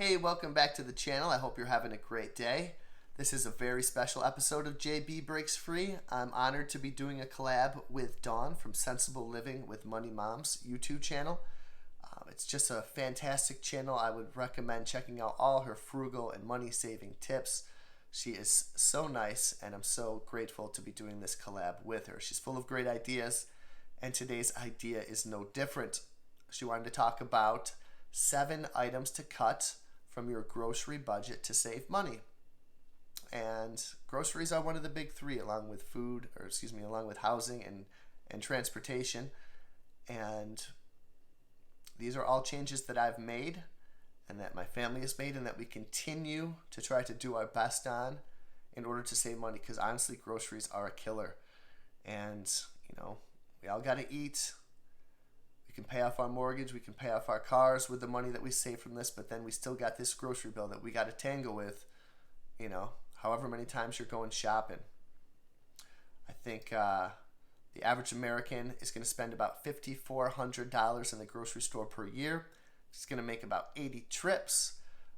Hey, welcome back to the channel. I hope you're having a great day. This is a very special episode of JB Breaks Free. I'm honored to be doing a collab with Dawn from Sensible Living with Money Moms YouTube channel. It's just a fantastic channel. I would recommend checking out all her frugal and money-saving tips. She is so nice, and I'm so grateful to be doing this collab with her. She's full of great ideas, and today's idea is no different. She wanted to talk about 7 items to cut from your grocery budget to save money. And groceries are one of the big 3, along with along with housing and transportation. And these are all changes that I've made and that my family has made and that we continue to try to do our best on in order to save money, because honestly, groceries are a killer. And, we all got to eat. We can pay off our mortgage, we can pay off our cars with the money that we save from this, but then we still got this grocery bill that we got to tangle with, however many times you're going shopping. I think the average American is going to spend about $5,400 in the grocery store per year. It's going to make about 80 trips.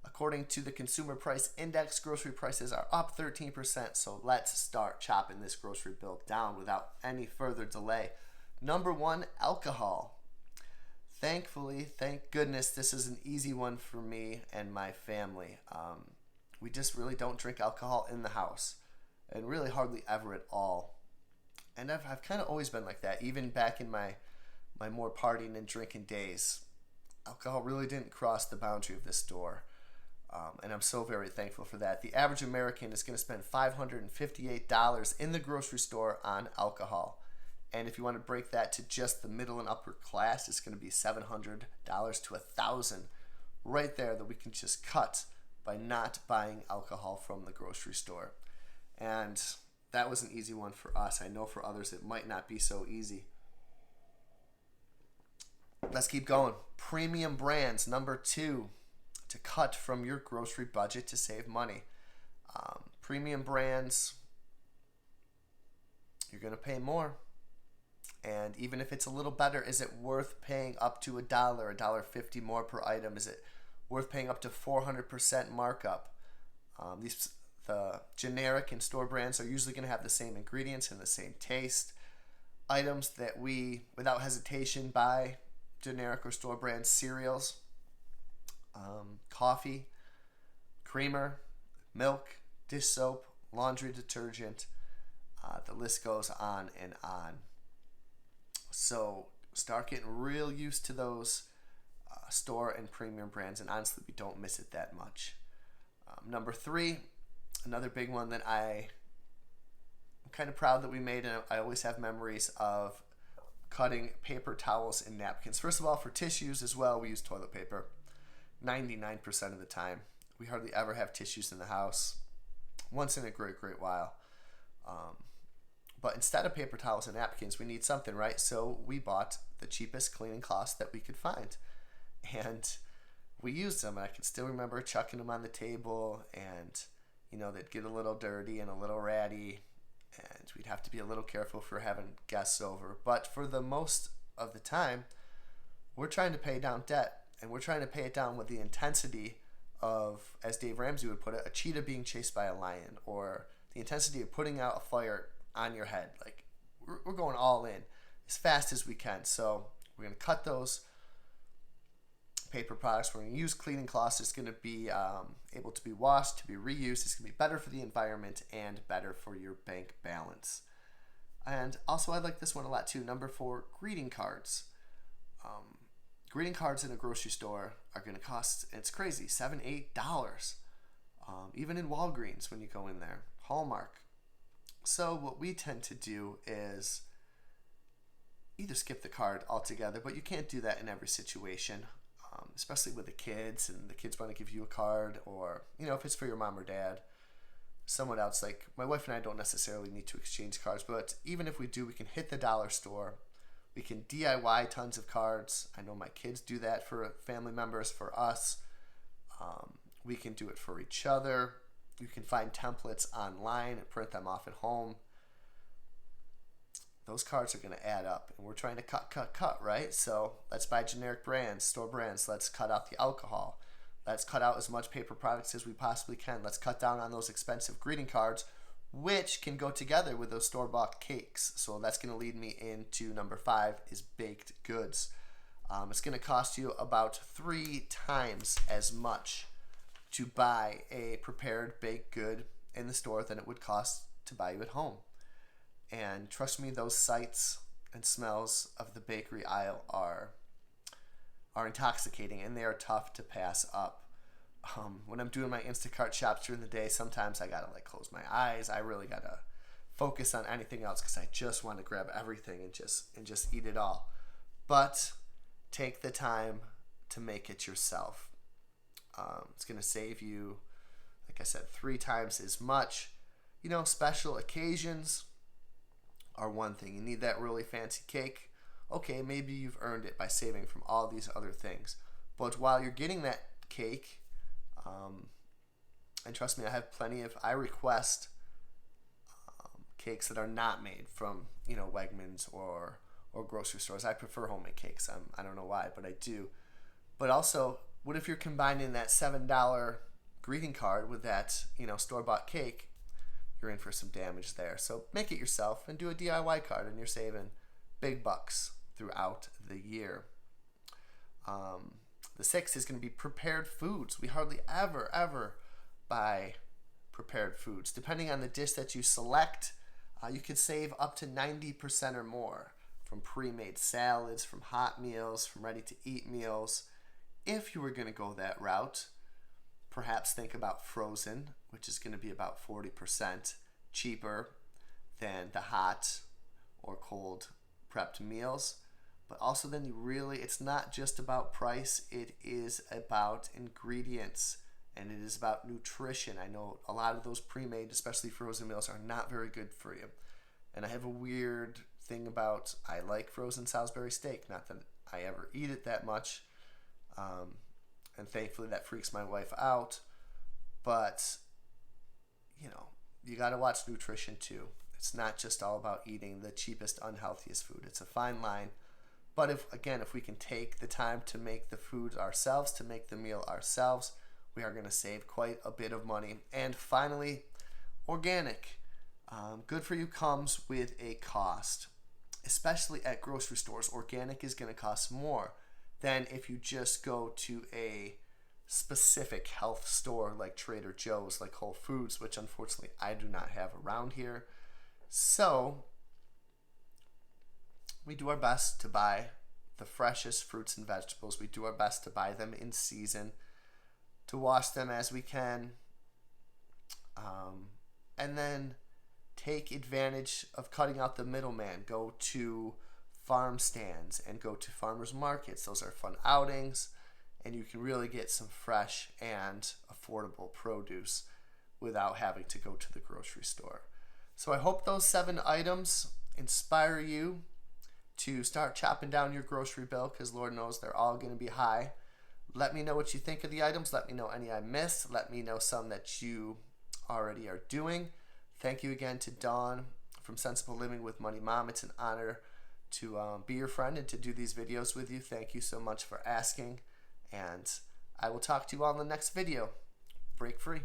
According to the Consumer Price Index, grocery prices are up 13%, so let's start chopping this grocery bill down without any further delay. Number 1, alcohol. Thankfully, thank goodness, this is an easy one for me and my family. We just really don't drink alcohol in the house, and really hardly ever at all. And I've kind of always been like that, even back in my more partying and drinking days. Alcohol really didn't cross the boundary of this door, and I'm so very thankful for that. The average American is going to spend $558 in the grocery store on alcohol. And if you want to break that to just the middle and upper class, it's going to be $700 to $1,000 right there that we can just cut by not buying alcohol from the grocery store. And that was an easy one for us. I know for others it might not be so easy. Let's keep going. Premium brands, number 2, to cut from your grocery budget to save money. Premium brands, you're going to pay more. And even if it's a little better, is it worth paying up to $1, $1.50 more per item? Is it worth paying up to 400% markup? The generic and store brands are usually going to have the same ingredients and the same taste. Items that we, without hesitation, buy generic or store brand cereals, coffee, creamer, milk, dish soap, laundry detergent. The list goes on and on. So start getting real used to those store and premium brands, and honestly, we don't miss it that much. Number 3, another big one that I'm kind of proud that we made, and I always have memories of cutting paper towels and napkins. First of all, for tissues as well, we use toilet paper 99% of the time. We hardly ever have tissues in the house, once in a great while. But instead of paper towels and napkins, we need something, right? So we bought the cheapest cleaning cloths that we could find. And we used them. And I can still remember chucking them on the table. And, they'd get a little dirty and a little ratty. And we'd have to be a little careful for having guests over. But for the most of the time, we're trying to pay down debt. And we're trying to pay it down with the intensity of, as Dave Ramsey would put it, a cheetah being chased by a lion. Or the intensity of putting out a fire on your head. Like, we're going all in as fast as we can. So we're going to cut those paper products. We're going to use cleaning cloths. It's going to be able to be washed, to be reused. It's going to be better for the environment and better for your bank balance. And also, I like this one a lot too. Number 4, greeting cards. Greeting cards in a grocery store are going to cost, it's crazy, $7, $8. Even in Walgreens when you go in there. Hallmark. So what we tend to do is either skip the card altogether, but you can't do that in every situation, especially with the kids, and the kids want to give you a card, or, if it's for your mom or dad, someone else. Like, my wife and I don't necessarily need to exchange cards, but even if we do, we can hit the dollar store. We can DIY tons of cards. I know my kids do that for family members, for us. We can do it for each other. You can find templates online and print them off at home. those cards are going to add up. And we're trying to cut, right? So let's buy generic brands, store brands. Let's cut out the alcohol. Let's cut out as much paper products as we possibly can. Let's cut down on those expensive greeting cards, which can go together with those store-bought cakes. So that's going to lead me into number 5 is baked goods. It's going to cost you about 3 times as much to buy a prepared baked good in the store than it would cost to buy you at home. And trust me, those sights and smells of the bakery aisle are intoxicating, and they are tough to pass up. When I'm doing my Instacart shops during the day, sometimes I gotta close my eyes. I really gotta focus on anything else because I just want to grab everything and just eat it all. But take the time to make it yourself. It's gonna save you, like I said, 3 times as much. Special occasions are one thing. You need that really fancy cake. Okay, maybe you've earned it by saving from all these other things. But while you're getting that cake, and trust me, I request cakes that are not made from, Wegmans or grocery stores. I prefer homemade cakes. I don't know why, but I do. But also, what if you're combining that $7 greeting card with that, store-bought cake? You're in for some damage there. So make it yourself and do a DIY card, and you're saving big bucks throughout the year. The 6th is going to be prepared foods. We hardly ever buy prepared foods. Depending on the dish that you select, you can save up to 90% or more from pre-made salads, from hot meals, from ready-to-eat meals. If you were going to go that route, perhaps think about frozen, which is going to be about 40% cheaper than the hot or cold prepped meals. But also then it's not just about price, it is about ingredients and it is about nutrition. I know a lot of those pre-made, especially frozen meals, are not very good for you. And I have a weird thing about, I like frozen Salisbury steak, not that I ever eat it that much. And thankfully that freaks my wife out. But, you got to watch nutrition too. It's not just all about eating the cheapest, unhealthiest food. It's a fine line. But if we can take the time to make the food ourselves, to make the meal ourselves, we are going to save quite a bit of money. And finally, organic. Good for you comes with a cost. Especially at grocery stores, organic is going to cost more than if you just go to a specific health store like Trader Joe's, like Whole Foods, which unfortunately I do not have around here. So we do our best to buy the freshest fruits and vegetables. We do our best to buy them in season, to wash them as we can, and then take advantage of cutting out the middleman. Go to farm stands and go to farmers markets. Those are fun outings, and you can really get some fresh and affordable produce without having to go to the grocery store. So I hope those 7 items inspire you to start chopping down your grocery bill, because Lord knows they're all going to be high. Let me know what you think of the items. Let me know any I missed. Let me know some that you already are doing. Thank you again to Dawn from Sensible Living with Money Mom. It's an honor to be your friend and to do these videos with you. Thank you so much for asking, and I will talk to you all in the next video. Break free.